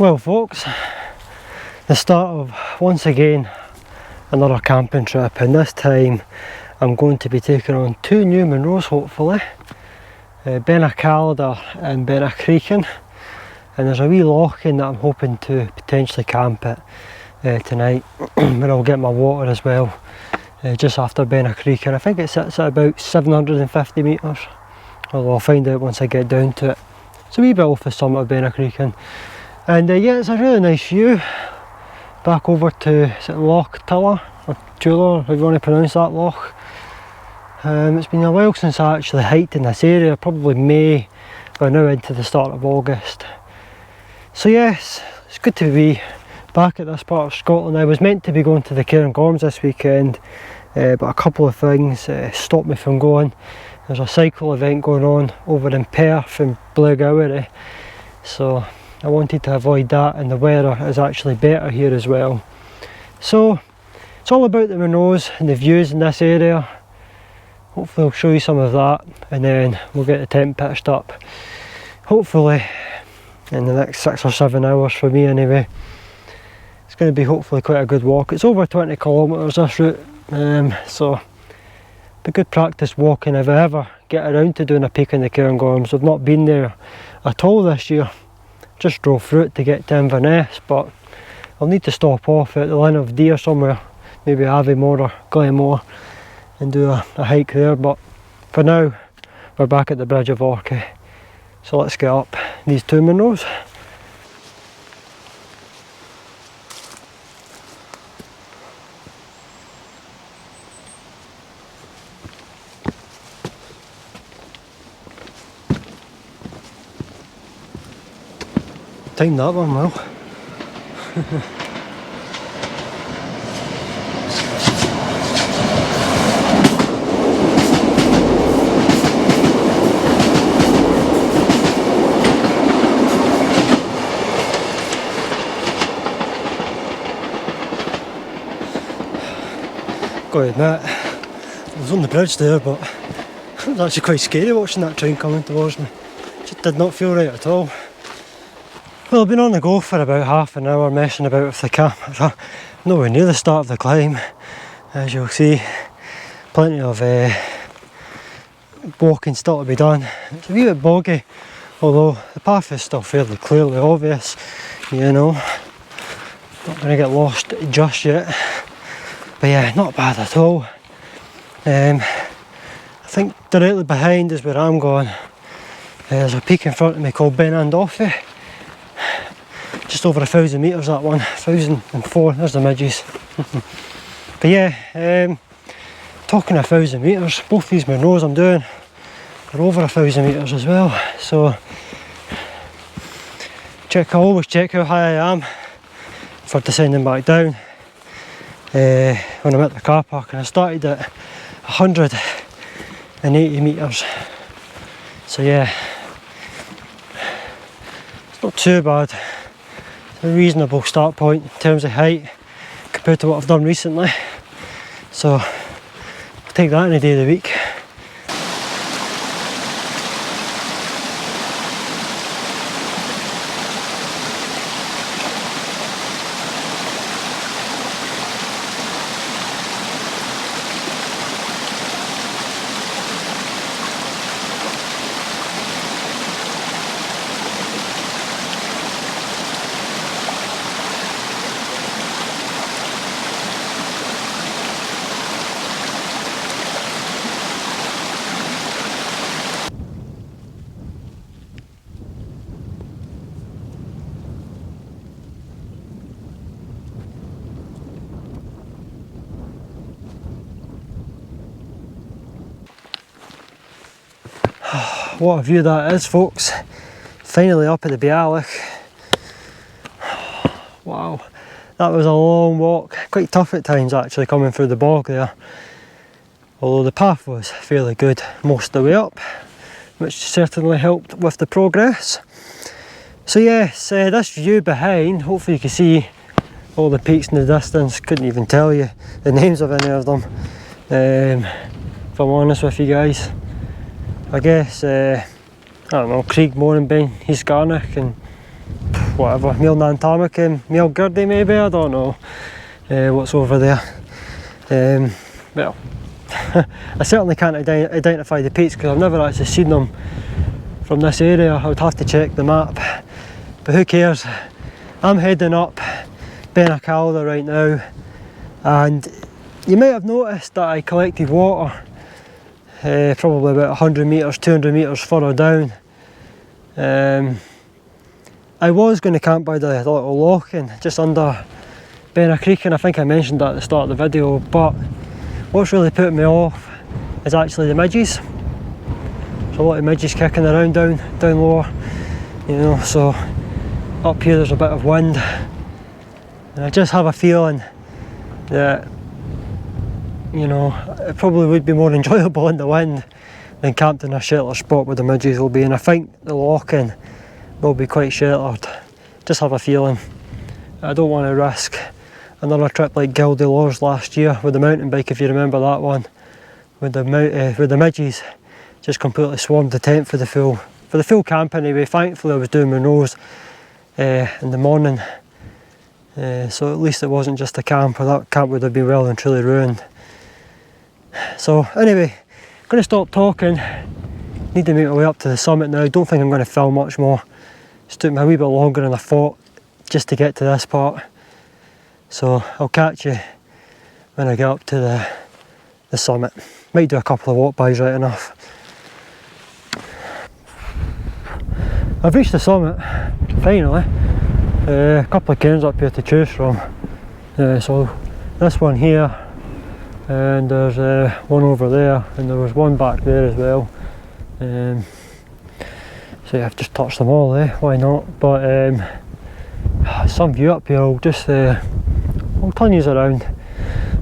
Well folks, the start of once again another camping trip, and this time I'm going to be taking on two new Munros hopefully, Benacalder and Benacreekin, and there's a wee loch in that I'm hoping to potentially camp at tonight where I'll get my water as well, just after Benacreekin. I think it sits at about 750 metres, although I'll find out once I get down to it. It's a wee bit off the summit of Benacreekin. And yeah, it's a really nice view back over to, is it Loch Tiller or Tuller, if you want to pronounce that loch. It's been a while since I actually hiked in this area, probably May, but now into the start of August. So yes, it's good to be back at this part of Scotland. I was meant to be going to the Cairngorms this weekend, but a couple of things stopped me from going. There's a cycle event going on over in Perth and Blairgowrie, so I wanted to avoid that, and the weather is actually better here as well. So it's all about the Munros and the views in this area. Hopefully I'll show you some of that, and then we'll get the tent pitched up. Hopefully in the next 6 or 7 hours for me anyway. It's going to be hopefully quite a good walk. It's over 20 kilometres this route, so be good practice walking if I ever get around to doing a peak in the Cairngorms. I've not been there at all this year. Just drove through it to get to Inverness, but I'll need to stop off at the Line of Deer somewhere, maybe Aviemore or Glenmore, and do a hike there. But for now we're back at the Bridge of Orchy, so let's get up these two Munros. Timed that one well. Gotta admit, I was on the bridge there, but it was actually quite scary watching that train coming towards me. It just did not feel right at all. Well, I've been on the go for about half an hour messing about with the camera. Nowhere near the start of the climb, as you'll see. Plenty of walking still to be done. It's a wee bit boggy, although the path is still fairly clearly obvious, you know. Not going to get lost just yet. But yeah, not bad at all. I think directly behind is where I'm going. There's a peak in front of me called Ben Andolphi. Just over 1,000 metres that one, 1,004, there's the midges. But yeah, talking 1,000 metres, both these Munros I'm doing are over 1,000 metres as well. So I always check how high I am for descending back down when I'm at the car park, and I started at 180 metres. So yeah, it's not too bad. A reasonable start point in terms of height compared to what I've done recently, so I'll take that any day of the week. What a view that is, folks. Finally up at the Bialik. Wow, that was a long walk. Quite tough at times actually coming through the bog there. Although the path was fairly good most of the way up, which certainly helped with the progress. So yes, this view behind, hopefully you can see all the peaks in the distance. Couldn't even tell you the names of any of them, if I'm honest with you guys. I guess, I don't know, Craigmore and Ben Heathgarnock and whatever, Male Nantamaka, Male Gurdy maybe, I don't know what's over there. Well, I certainly can't identify the peaks because I've never actually seen them from this area. I would have to check the map, but who cares. I'm heading up Makalu right now, and you might have noticed that I collected water probably about 100 metres, 200 metres further down. I was going to camp by the little lock-in just under Creek, and I think I mentioned that at the start of the video, but what's really putting me off is actually the midges. There's a lot of midges kicking around down lower, you know, so up here there's a bit of wind, and I just have a feeling that, you know, it probably would be more enjoyable in the wind than camped in a sheltered spot where the midges will be, and I think the lock-in will be quite sheltered. Just have a feeling. I don't want to risk another trip like GazTheExplorer last year with the mountain bike, if you remember that one, with the midges just completely swarmed the tent for the full camp anyway. Thankfully I was doing Murno's in the morning, so at least it wasn't just a camp, or that camp would have been well and truly ruined. So anyway, I'm going to stop talking. Need to make my way up to the summit now. Don't think I'm going to film much more. It's took me a wee bit longer than I thought just to get to this part. So I'll catch you when I get up to the summit. Might do a couple of walk-bys right enough. I've reached the summit, finally. A couple of cairns up here to choose from. So this one here, and there's one over there, and there was one back there as well. So yeah, I've just touched them all, why not? But some view up here. I'll just I'll turn you around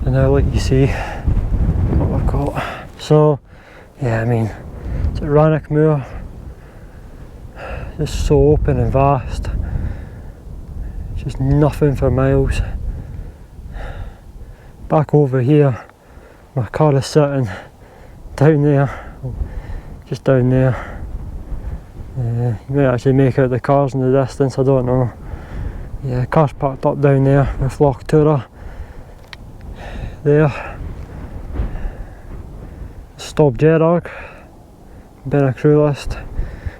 and I'll let you see what I've got. So yeah, I mean, it's at Rannoch Moor. It's so open and vast. Just nothing for miles. Back over here, my car is sitting down there, just down there. You might actually make out the cars in the distance, I don't know. Yeah, car's parked up down there with Loch Terra there. Stop Gerarg, been a crew list,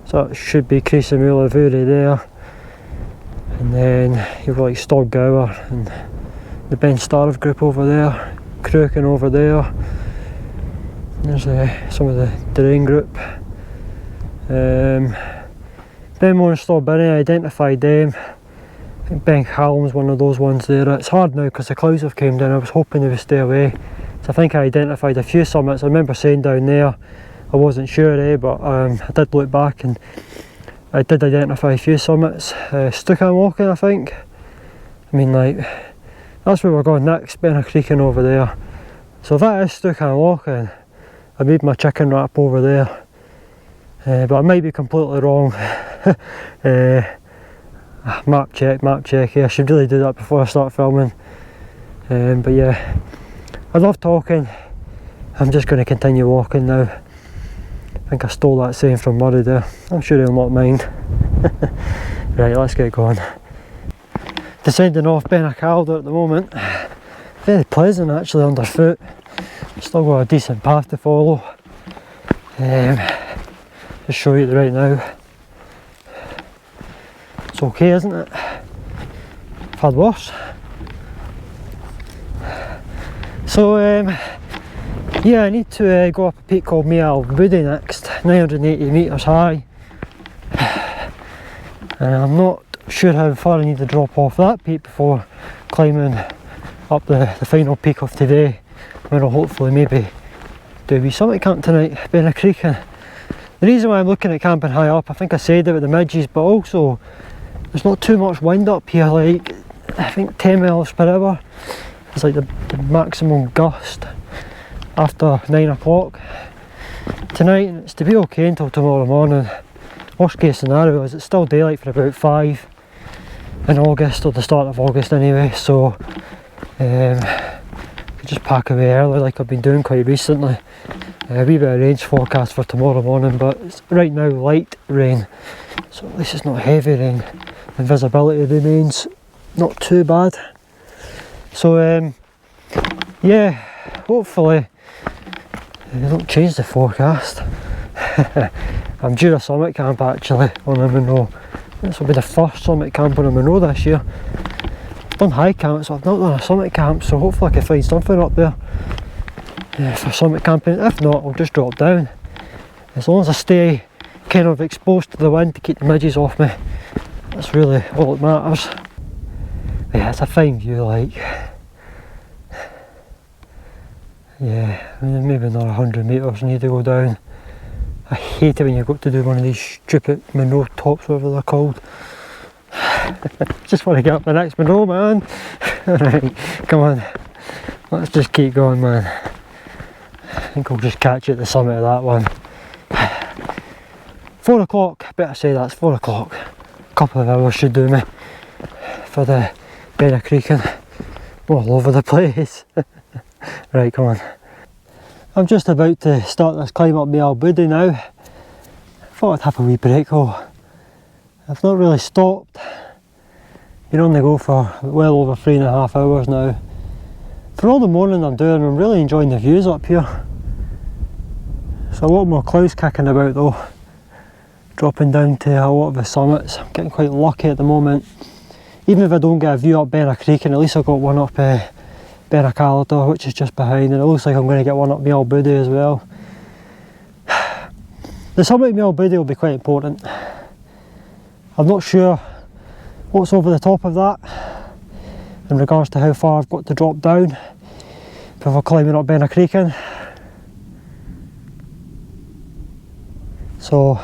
so it should be Creasamula Vuri there, and then you've got like Stog Gower and the Ben Starve group over there, Cruiken over there. There's some of the Drain group. Benmore and Stawberry, I identified them. I think Ben Helm's one of those ones there. It's hard now because the clouds have came down. I was hoping they would stay away. So I think I identified a few summits. I remember saying down there, I wasn't sure, but I did look back and I did identify a few summits. Stukan Walking, I think. I mean, like, that's where we're going next, Creekin over there. So if that is Stukan Walking, I made my chicken wrap over there. But I might be completely wrong. Map check, yeah, I should really do that before I start filming. But yeah, I love talking. I'm just going to continue walking now. I think I stole that saying from Murray there. I'm sure he'll not mind. Right, let's get going. Descending off Makalu at the moment. Very pleasant actually underfoot. Still got a decent path to follow. Just show you right now. It's okay, isn't it? I've had worse. So yeah, I need to go up a peak called Mealwoody next, 980 metres high. And I'm not sure how far I need to drop off that peak before climbing up the final peak of today, where I'll hopefully maybe do a wee summit camp tonight, Creek. The reason why I'm looking at camping high up, I think I said it with the midges, but also there's not too much wind up here, like I think 10 miles per hour is like the maximum gust after 9 o'clock tonight, and it's to be okay until tomorrow morning. Worst case scenario is it's still daylight for about 5 in August, or the start of August anyway, so just pack away early like I've been doing quite recently. A wee bit of rain's forecast for tomorrow morning, but it's right now light rain, so at least it's not heavy rain. and visibility remains not too bad. So yeah, hopefully they don't change the forecast. I'm due a summit camp actually on a Murno. This will be the first summit camp on a Murno this year. I've done high camps, I've not done a summit camp, so hopefully I can find something up there for summit camping. If not, I'll just drop down. As long as I stay kind of exposed to the wind to keep the midges off me, that's really all that matters. But yeah, it's a fine view, like. Yeah, maybe another 100 metres I need to go down. I hate it when you've got to do one of these stupid Murno tops, whatever they're called. Just want to get up the next Murno, man. Right, come on, let's just keep going, man. I think I'll just catch you at the summit of that one. 4 o'clock, better say that's 4 o'clock. A couple of hours should do me for the bed of creaking all over the place. Right, come on. I'm just about to start this climb up the Albudi now. Thought I'd have a wee break though. I've not really stopped. Been on the go for well over 3.5 hours now. For all the mourning I'm doing, I'm really enjoying the views up here. There's a lot more clouds kicking about though. Dropping down to a lot of the summits. I'm getting quite lucky at the moment. Even if I don't get a view up Benna Creek, and at least I've got one up Benna Calidor, which is just behind, and it looks like I'm going to get one up the Albudi as well. The summit of the Albudi will be quite important. I'm not sure what's over the top of that in regards to how far I've got to drop down before climbing up Benna Creek. So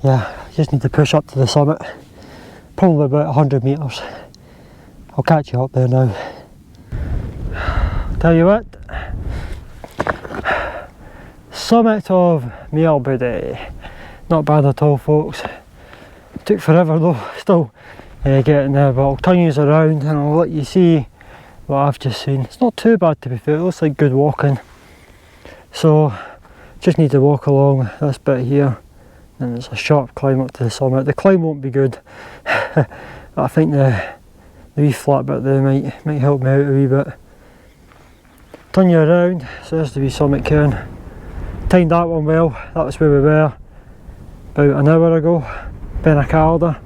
yeah, I just need to push up to the summit, probably about 100 metres. I'll catch you up there now. Tell you what, summit of Albudi, not bad at all folks. Took forever though, still getting there, but I'll turn you around and I'll let you see what I've just seen. It's not too bad to be fair, it looks like good walking. So just need to walk along this bit here, and it's a sharp climb up to the summit. The climb won't be good. I think the wee flat bit there might help me out a wee bit. Turn you around, so there's the wee summit cairn. Timed that one well, that was where we were about an hour ago, Benna Calidor.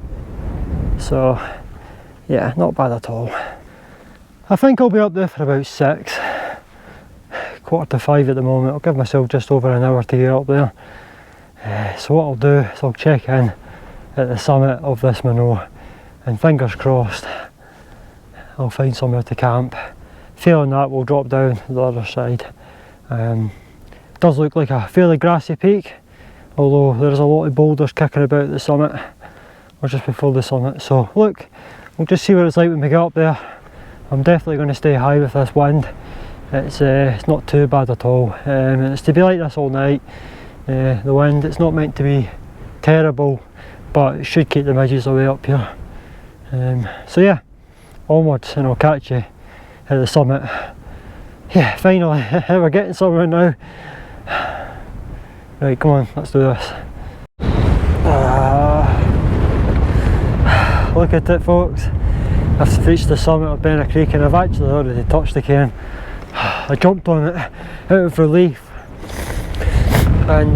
So yeah, not bad at all. I think I'll be up there for about 6, 4:45 at the moment. I'll give myself just over an hour to get up there. So what I'll do is I'll check in at the summit of this Murno, and fingers crossed I'll find somewhere to camp. Failing that, we'll drop down the other side. Does look like a fairly grassy peak, although there's a lot of boulders kicking about at the summit, or just before the summit. So look, we'll just see what it's like when we get up there. I'm definitely going to stay high with this wind. It's not too bad at all, and it's to be like this all night. The wind, it's not meant to be terrible, but it should keep the midges away up here. So yeah, onwards, and I'll catch you at the summit. Yeah, finally, we're getting somewhere now. Right, come on, let's do this. Look at it folks, I've reached the summit of Benna Creek, and I've actually already touched the cairn. I jumped on it out of relief, and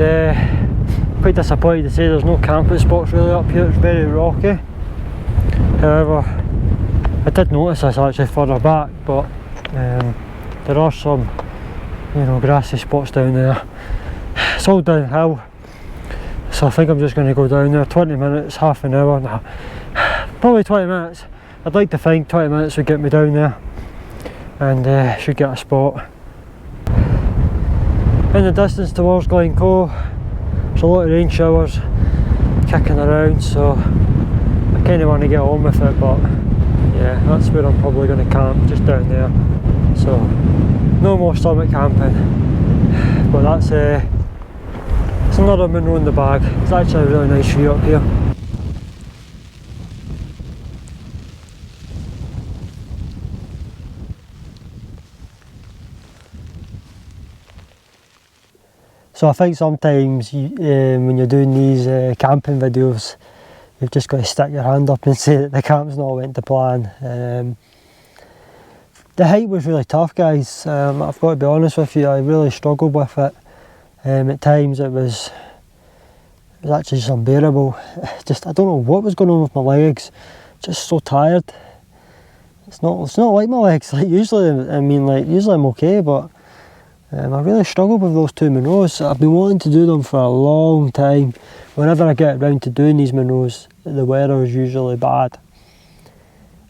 quite disappointed to say there's no camping spots really up here. It's very rocky. However, I did notice this actually further back, but there are some, you know, grassy spots down there. It's all downhill, so I think I'm just going to go down there. 20 minutes, half an hour, nah, probably 20 minutes. I'd like to think 20 minutes would get me down there, and should get a spot. In the distance towards Glencoe, there's a lot of rain showers kicking around, so I kind of want to get on with it, but yeah, that's where I'm probably going to camp, just down there. So no more summit camping, but that's it's another Murno in the bag. It's actually a really nice view up here. So I think sometimes when you're doing these camping videos, you've just got to stick your hand up and say that the camp's not went to plan. The hike was really tough, guys. I've got to be honest with you, I really struggled with it. At times it was actually just unbearable. Just, I don't know what was going on with my legs. Just so tired. It's not like my legs. Like usually, usually I'm okay, but I really struggled with those two Munros. I've been wanting to do them for a long time. Whenever I get around to doing these Munros, the weather is usually bad.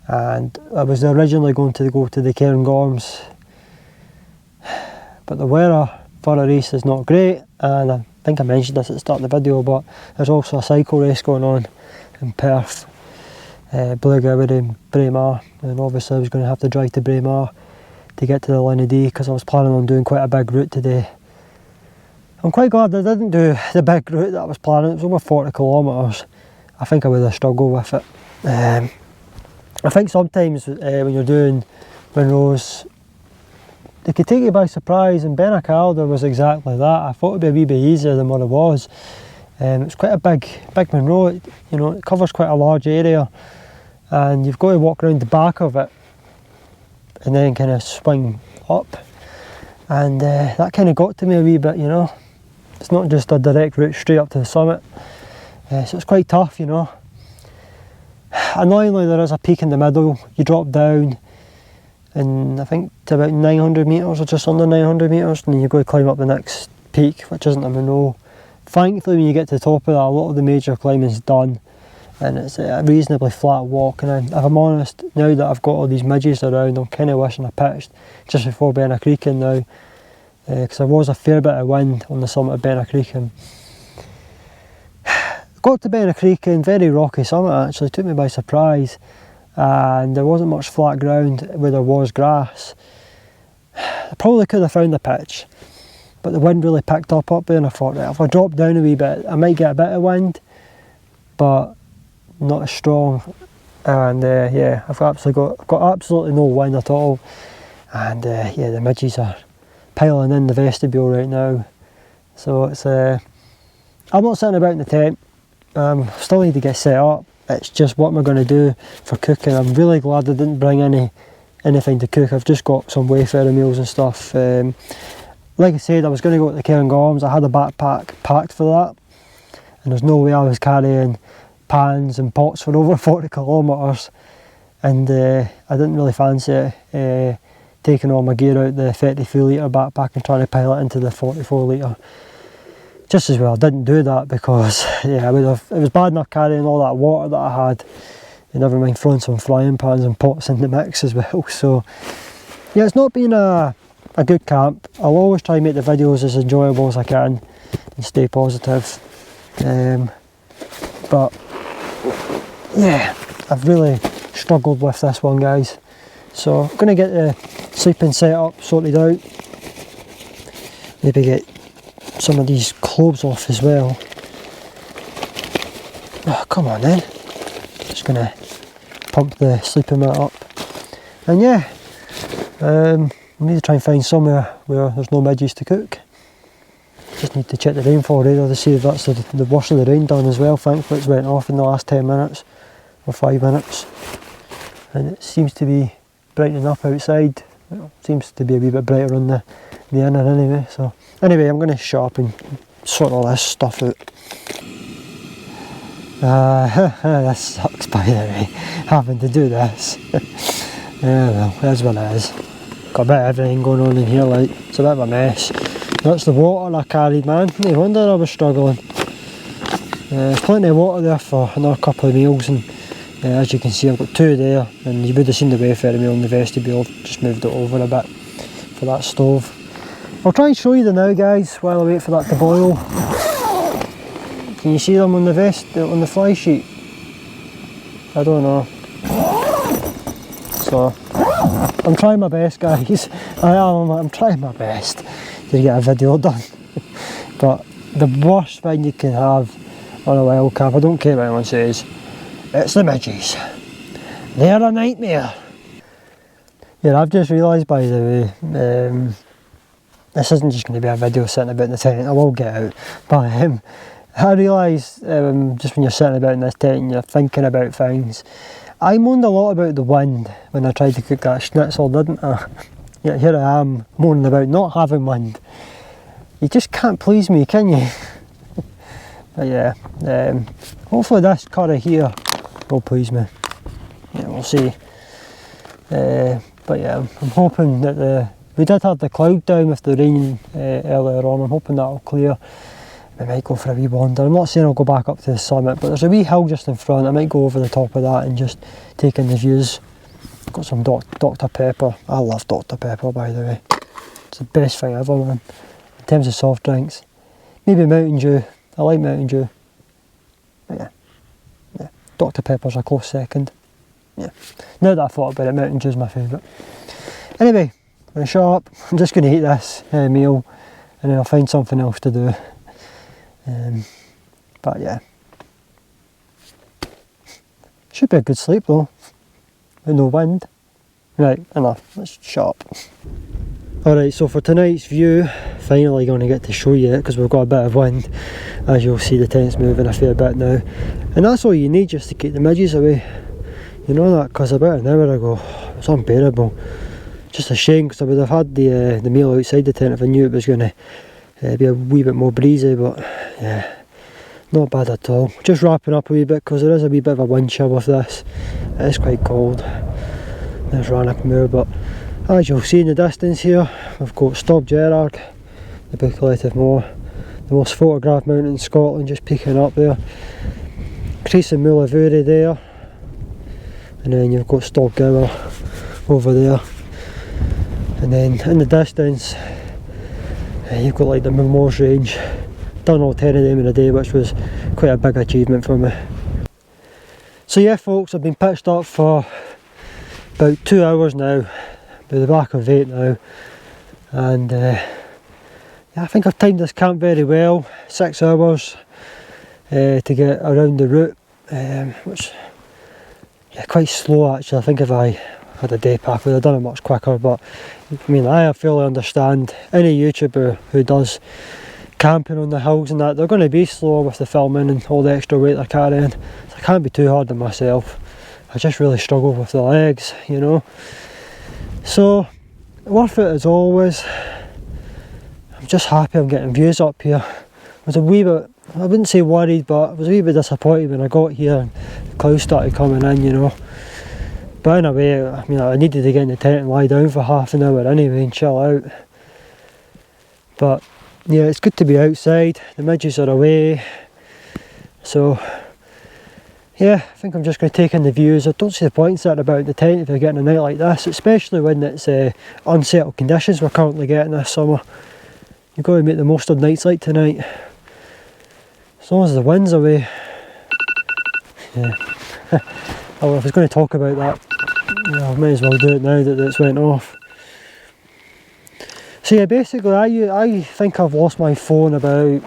And I was originally going to go to the Cairngorms, but the weather for a race is not great, and I think I mentioned this at the start of the video, but there's also a cycle race going on in Perth, Blairgowrie and Braemar, and obviously I was going to have to drive to Braemar to get to the Linnaday because I was planning on doing quite a big route today. I'm quite glad I didn't do the big route that I was planning. It was over 40 kilometres. I think I would have struggled with it. I think sometimes when you're doing Munros, they could take you by surprise, and Benacalder was exactly that. I thought it would be a wee bit easier than what it was. It's quite a big Munro, you know, it covers quite a large area, and you've got to walk around the back of it and then kind of swing up, and that kind of got to me a wee bit, you know. It's not just a direct route straight up to the summit, so it's quite tough, you know. Annoyingly, there is a peak in the middle. You drop down, and I think to about 900 metres or just under 900 metres, and then you go to climb up the next peak, which isn't a Munro. Thankfully, when you get to the top of that, a lot of the major climbing's done, and it's a reasonably flat walk. And if I'm honest, now that I've got all these midges around, I'm kind of wishing I pitched just before Benacreekin now, because there was a fair bit of wind on the summit of Benacreekin. Got to Benacreekin, very rocky summit actually, took me by surprise, and there wasn't much flat ground where there was grass. I probably could have found the pitch, but the wind really picked up there, and I thought, right, if I drop down a wee bit, I might get a bit of wind, but not as strong. And yeah, I've got absolutely no wind at all, and yeah, the midges are piling in the vestibule right now. So it's I'm not sitting about in the tent. Still need to get set up. It's just what am I going to do for cooking. I'm really glad I didn't bring anything to cook. I've just got some Wayfarer meals and stuff. Like I said, I was going to go to the Cairngorms. I had a backpack packed for that, and there's no way I was carrying pans and pots for over 40 kilometres, and I didn't really fancy it, taking all my gear out the 33 litre backpack and trying to pile it into the 44 litre. Just as well I didn't do that, because yeah, it was bad enough carrying all that water that I had, and never mind throwing some frying pans and pots in the mix as well. So yeah, it's not been a good camp. I'll always try and make the videos as enjoyable as I can and stay positive, but yeah, I've really struggled with this one, guys. So I'm going to get the sleeping set up sorted out, maybe get some of these clothes off as well. Oh, come on then. Just going to pump the sleeping mat up. And yeah, I need to try and find somewhere where there's no midges to cook. Just need to check the rainfall radar to see if that's the worst of the rain done as well. Thankfully it's went off in the last 10 minutes or 5 minutes. And it seems to be brightening up outside. It seems to be a wee bit brighter on the inner anyway. So anyway, I'm going to shut up and sort all this stuff out. This sucks, by the way, having to do this. Yeah, well, that's what it is. Got a bit of everything going on in here, like, it's a bit of a mess. That's the water I carried, man. No wonder I was struggling. There's plenty of water there for another couple of meals, and as you can see I've got 2 there, and you would have seen the Wayfarer meal in the vestibule. Just moved it over a bit for that stove. I'll try and show you them now, guys, while I wait for that to boil. Can you see them on the fly sheet? I don't know. So I'm trying my best, guys. I'm trying my best to get a video done. But the worst thing you can have on a wild camp, I don't care what anyone says, it's the midges. They're a nightmare. Yeah, I've just realised, by the way, this isn't just going to be a video sitting about in the tent. I will get out, but I realise just when you're sitting about in this tent and you're thinking about things, I moaned a lot about the wind when I tried to cook that schnitzel, didn't I? Yet here I am moaning about not having wind. You just can't please me, can you? But yeah, hopefully this curry here will please me. Yeah, we'll see. But yeah, I'm hoping that we did have the cloud down with the rain earlier on. I'm hoping that'll clear. I might go for a wee wander. I'm not saying I'll go back up to the summit, but there's a wee hill just in front. I might go over the top of that and just take in the views. Got some Dr. Pepper. I love Dr. Pepper, by the way. It's the best thing ever, man. In terms of soft drinks. Maybe Mountain Dew. I like Mountain Dew. But yeah. Dr. Pepper's a close second. Yeah. Now that I thought about it, Mountain Dew's my favourite. Anyway, I'm going to shut up. I'm just going to eat this meal and then I'll find something else to do. But yeah. Should be a good sleep though. With no wind. Right, enough. Let's shut up. Alright, so for tonight's view, finally going to get to show you it because we've got a bit of wind. As you'll see, the tent's moving a fair bit now. And that's all you need just to keep the midges away. You know that, because about an hour ago, it was unbearable. Just a shame because I would have had the meal outside the tent if I knew it was going to be a wee bit more breezy, but yeah, not bad at all. Just wrapping up a wee bit because there is a wee bit of a wind chill with this. It is quite cold. There's Rannoch Moor, but as you'll see in the distance here, we've got Stob Gerard, the Buccleuch Moor, the most photographed mountain in Scotland, just peeking up there. Crease and Mullahoora there, and then you've got Stob Gower over there, and then in the distance you've got like the Moors range. Done all 10 of them in a day, which was quite a big achievement for me. So yeah folks, I've been pitched up for about 2 hours now, by the back of 8 now, and yeah, I think I've timed this camp very well. 6 hours to get around the route, which yeah, quite slow actually. I think if I had a day pack I would have done it much quicker, but I mean, I fully understand any YouTuber who does camping on the hills and that, they're going to be slower with the filming and all the extra weight they're carrying. So I can't be too hard on myself. I just really struggle with the legs, you know. So, worth it as always. I'm just happy I'm getting views up here. I was a wee bit, I wouldn't say worried, but I was a wee bit disappointed when I got here and the clouds started coming in, you know. But in a way, I mean, I needed to get in the tent and lie down for half an hour anyway and chill out. But yeah, it's good to be outside, the midges are away. So yeah, I think I'm just going to take in the views. I don't see the point in sitting about in the tent if you're getting a night like this, especially when it's unsettled conditions we're currently getting this summer. You've got to make the most of nights like tonight, as long as the wind's away. Yeah. Oh, if I was going to talk about that, yeah, I might as well do it now that it's went off. So yeah, basically I think I've lost my phone about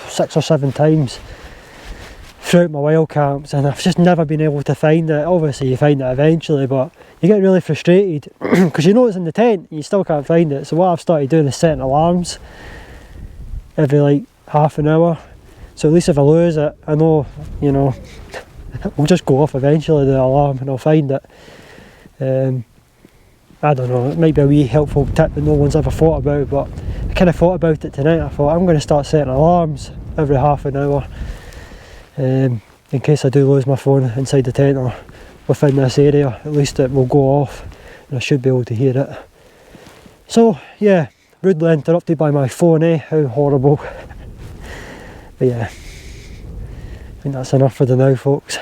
6 or 7 times throughout my wild camps, and I've just never been able to find it. Obviously you find it eventually, but you get really frustrated because you know it's in the tent and you still can't find it. So what I've started doing is setting alarms every like half an hour, so at least if I lose it, I know, you know, it'll just go off eventually, the alarm, and I'll find it. I don't know, it might be a wee helpful tip that no one's ever thought about, but I kind of thought about it tonight. I thought I'm going to start setting alarms every half an hour in case I do lose my phone inside the tent or within this area. At least it will go off and I should be able to hear it. So yeah, rudely interrupted by my phone, how horrible. But yeah, I think that's enough for the now folks.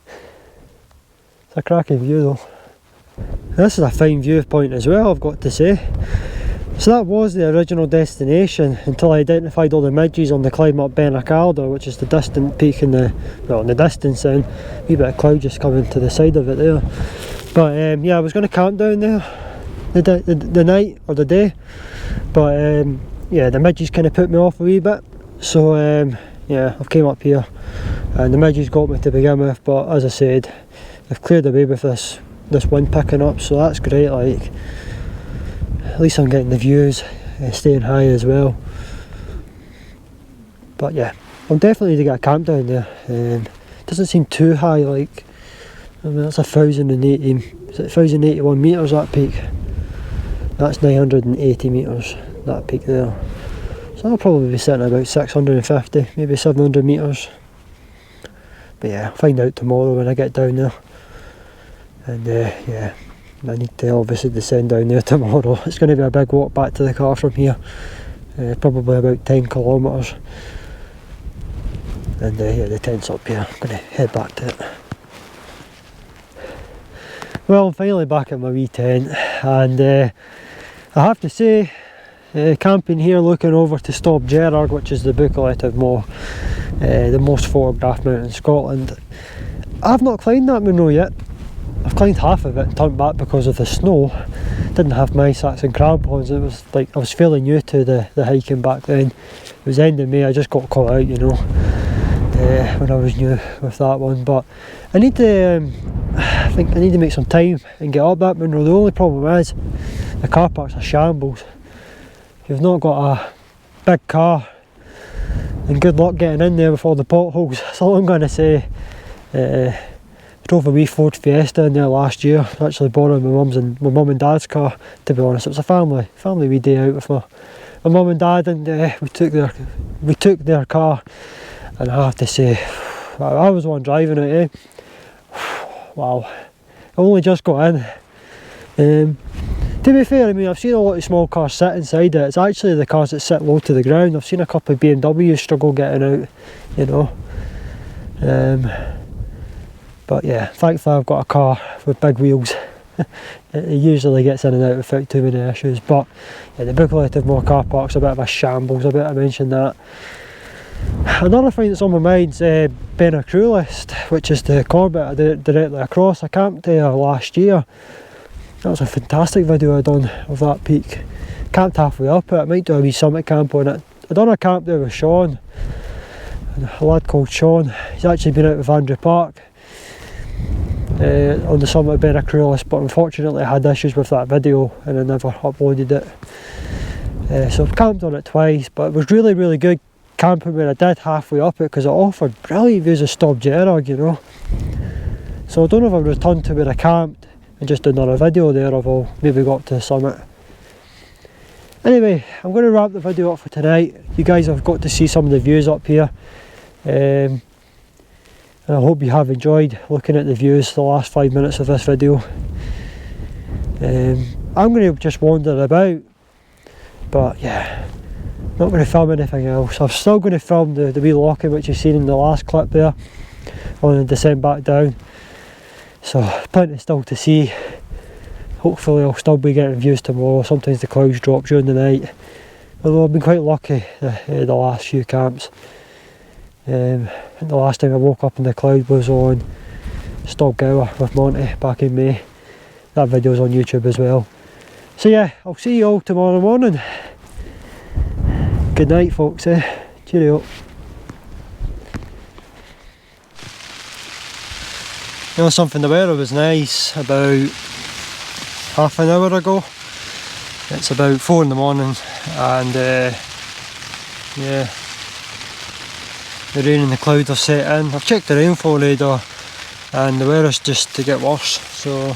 It's a cracking view though. This is a fine viewpoint as well, I've got to say. So that was the original destination until I identified all the midges on the climb up Ben Acalder, which is the distant peak in the, well, in the distance then. A wee bit of cloud just coming to the side of it there. But yeah, I was going to camp down there the night or the day, but yeah, the midges kind of put me off a wee bit. So yeah, I've came up here and the midges got me to begin with, but as I said, they've cleared away with this wind picking up, so that's great. Like, at least I'm getting the views, staying high as well. But yeah, I'll definitely need to get a camp down there. Doesn't seem too high, like, I mean, that's 1,080, is it 1,081 metres that peak? That's 980 metres, that peak there. So I'll probably be sitting at about 650, maybe 700 metres. But yeah, I'll find out tomorrow when I get down there. And yeah, I need to obviously descend down there tomorrow. It's going to be a big walk back to the car from here. Probably about 10 kilometres. And yeah, the tent's up here. I'm going to head back to it. Well, I'm finally back at my wee tent, and I have to say, camping here looking over to Stop Gerard, which is the bucolight of the most photographed mountain in Scotland. I've not climbed that Murno yet. I've climbed half of it and turned back because of the snow. Didn't have my sacks and crampons. It was like I was fairly new to the hiking back then. It was end of May. I just got caught out, you know, when I was new with that one. But I need to, I think I need to make some time and get up that Murno. The only problem is the car parks are shambles. If you've not got a big car, and good luck getting in there with all the potholes. That's all I'm going to say. I drove a wee Ford Fiesta in there last year. I actually borrowed my mum and dad's car, to be honest. It was a family wee day out with my mum and dad, and we took their car, and I have to say, I was the one driving it, Wow, I only just got in. To be fair, I mean, I've seen a lot of small cars sit inside it. It's actually the cars that sit low to the ground. I've seen a couple of BMWs struggle getting out, you know. But yeah, thankfully I've got a car with big wheels. It usually gets in and out without too many issues. But yeah, the bucolight of my car park's a bit of a shambles. I better mention that. Another thing that's on my mind is Ben Crew List, which is the Corbett I did directly across. I camped there last year. That was a fantastic video I done of that peak. Camped halfway up it. I might do a wee summit camp on it. I done a camp there with Sean, a lad called Sean. He's actually been out with Andrew Park on the summit of Ben Crew List, but unfortunately I had issues with that video and I never uploaded it. So I've camped on it twice, but it was really, really good camping when I did halfway up it, because it offered brilliant views of Stop Gerard, you know. So I don't know if I've returned to where I camped and just done another video there, of all maybe got up to the summit. Anyway, I'm going to wrap the video up for tonight. You guys have got to see some of the views up here, and I hope you have enjoyed looking at the views the last 5 minutes of this video. I'm going to just wander about, but yeah, not going to film anything else. I'm still going to film the wee locking which you've seen in the last clip there on the descent back down. So plenty still to see. Hopefully I'll still be getting views tomorrow. Sometimes the clouds drop during the night, although I've been quite lucky the last few camps. The last time I woke up and the cloud was on Stoggower with Monty back in May. That video's on YouTube as well. So yeah, I'll see you all tomorrow morning. Good night folks, cheerio. You know something, the weather was nice about half an hour ago. It's about 4 in the morning, and yeah, the rain and the clouds have set in. I've checked the rainfall radar and the weather's just to get worse, so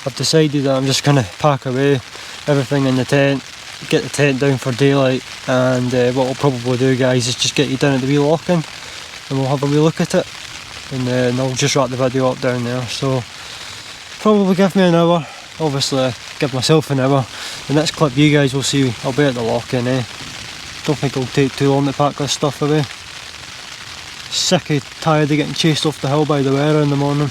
I've decided that I'm just going to pack away everything in the tent, get the tent down for daylight, and what we'll probably do, guys, is just get you down at the wee lock-in and we'll have a wee look at it, and then I'll just wrap the video up down there. So probably give me an hour, obviously give myself an hour. The next clip you guys will see, I'll be at the lock-in. Don't think it'll take too long to pack this stuff away. Sick of tired of getting chased off the hill by the weather in the morning.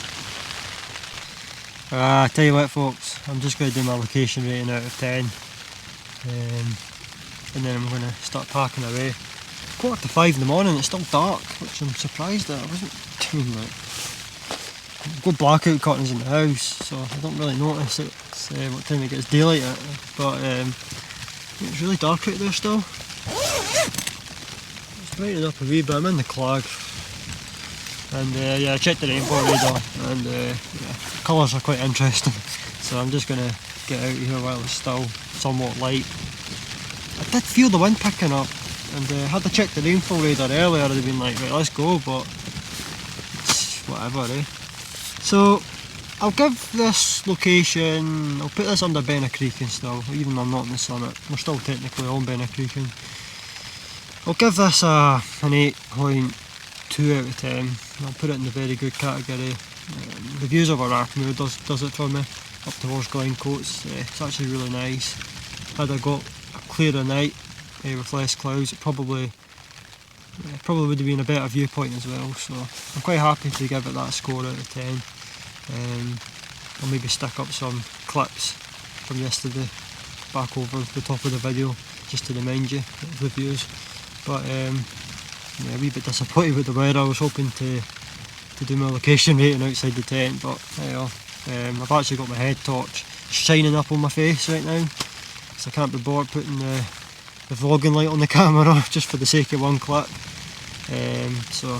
I tell you what folks, I'm just going to do my location rating out of 10, and then I'm going to start packing away. 4:45 in the morning, it's still dark, which I'm surprised at. I wasn't doing that. I've got blackout curtains in the house, so I don't really notice it's what time it gets daylight at, but it's really dark out there still. It's brightened up a wee bit. I'm in the Clag, and yeah, I checked the rainfall radar, and yeah, the colours are quite interesting, so I'm just going to get out of here while it's still somewhat light. I did feel the wind picking up, and had I checked the rainfall radar earlier I'd have been like, right, let's go, but it's whatever, eh. So I'll give this location, I'll put this under Benna Creek and still, even though I'm not in the summit, we're still technically on Benna Creek. I'll give this an 8.2 out of 10. I'll put it in the very good category. The views over Arkmoor does it for me, up towards Glencoe. It's actually really nice. Had I got a clearer night with less clouds, it probably would have been a better viewpoint as well, so I'm quite happy to give it that score out of 10. I'll maybe stick up some clips from yesterday back over the top of the video just to remind you of the views. But yeah, a wee bit disappointed with the weather. I was hoping to do my location rating outside the tent, but I've actually got my head torch shining up on my face right now, so I can't be bothered putting the vlogging light on the camera just for the sake of one clip. So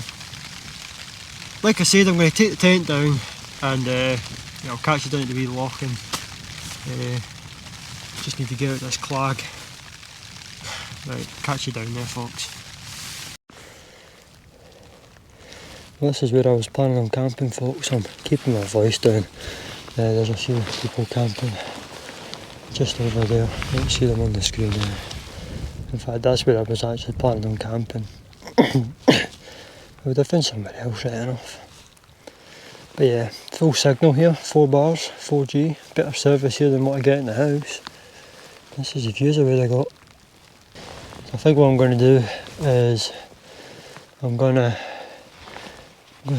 like I said, I'm going to take the tent down and I'll catch you down at the wee loch, and just need to get out this clag. Right, catch you down there, folks. Well, this is where I was planning on camping, folks. I'm keeping my voice down. There's a few people camping just over there. You don't see them on the screen now. In fact, that's where I was actually planning on camping. I would have found somewhere else right enough. But yeah, full signal here, 4 bars, 4G, better service here than what I get in the house. This is the views of where I got. So I think what I'm going to do is I'm going to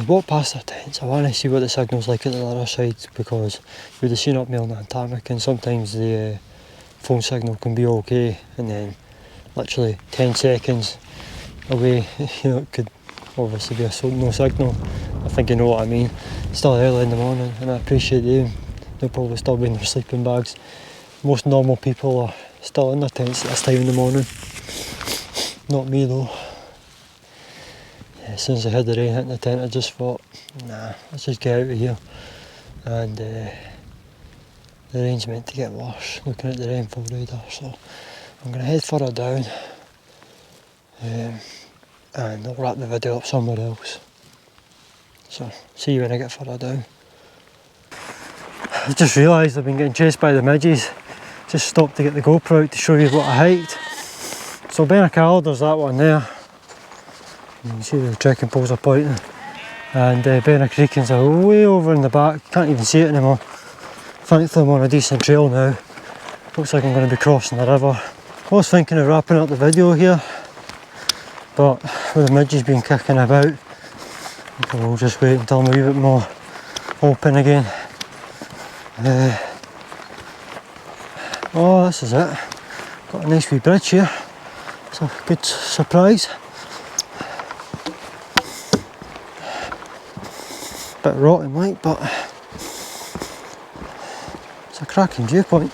walk past the tents. I want to see what the signal's like at the other side, because you would have seen up me on the Antamic, and sometimes the phone signal can be okay, and then literally 10 seconds away, you know, it could obviously be no signal. I think you know what I mean. It's still early in the morning, and I appreciate them. They'll probably still be in their sleeping bags. Most normal people are still in their tents at this time in the morning. Not me though. Yeah, as soon as I heard the rain hitting the tent, I just thought, nah, let's just get out of here. And the rain's meant to get worse, looking at the rainfall radar, so I'm going to head further down, and I'll wrap the video up somewhere else. So, see you when I get further down. I just realised I've been getting chased by the midges. Just stopped to get the GoPro out to show you what I hiked. So Benna, there's that one there. You can see the trekking poles are pointing. And Benna Creekins are way over in the back. Can't even see it anymore. Thankfully I'm on a decent trail now. Looks like I'm going to be crossing the river. I was thinking of wrapping up the video here, but with the midges being kicking about, we'll just wait until I'm a wee bit more open again. Oh, this is it. Got a nice wee bridge here. It's a good surprise. Bit rotten like, but it's a cracking viewpoint.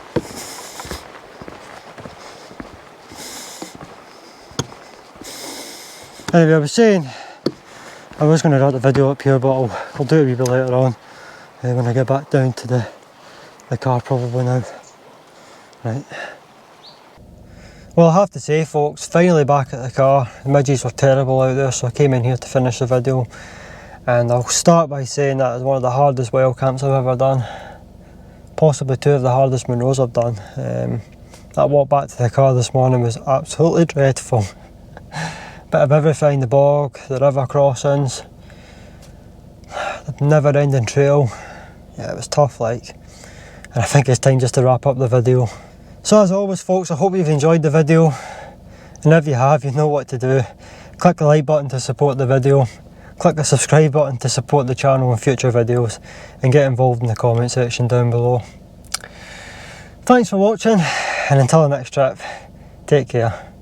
Anyway, I was saying I was going to wrap the video up here, but I'll do it a wee bit later on when I get back down to the car probably now. Right. Well, I have to say folks, finally back at the car. The midges were terrible out there, so I came in here to finish the video. And I'll start by saying that it's one of the hardest wild camps I've ever done. Possibly 2 of the hardest Murnos I've done. That walk back to the car this morning was absolutely dreadful. Bit of everything, the bog, the river crossings, the never ending trail. Yeah, it was tough like. And I think it's time just to wrap up the video. So as always folks, I hope you've enjoyed the video. And if you have, you know what to do. Click the like button to support the video. Click the subscribe button to support the channel and future videos. And get involved in the comment section down below. Thanks for watching, and until the next trip, take care.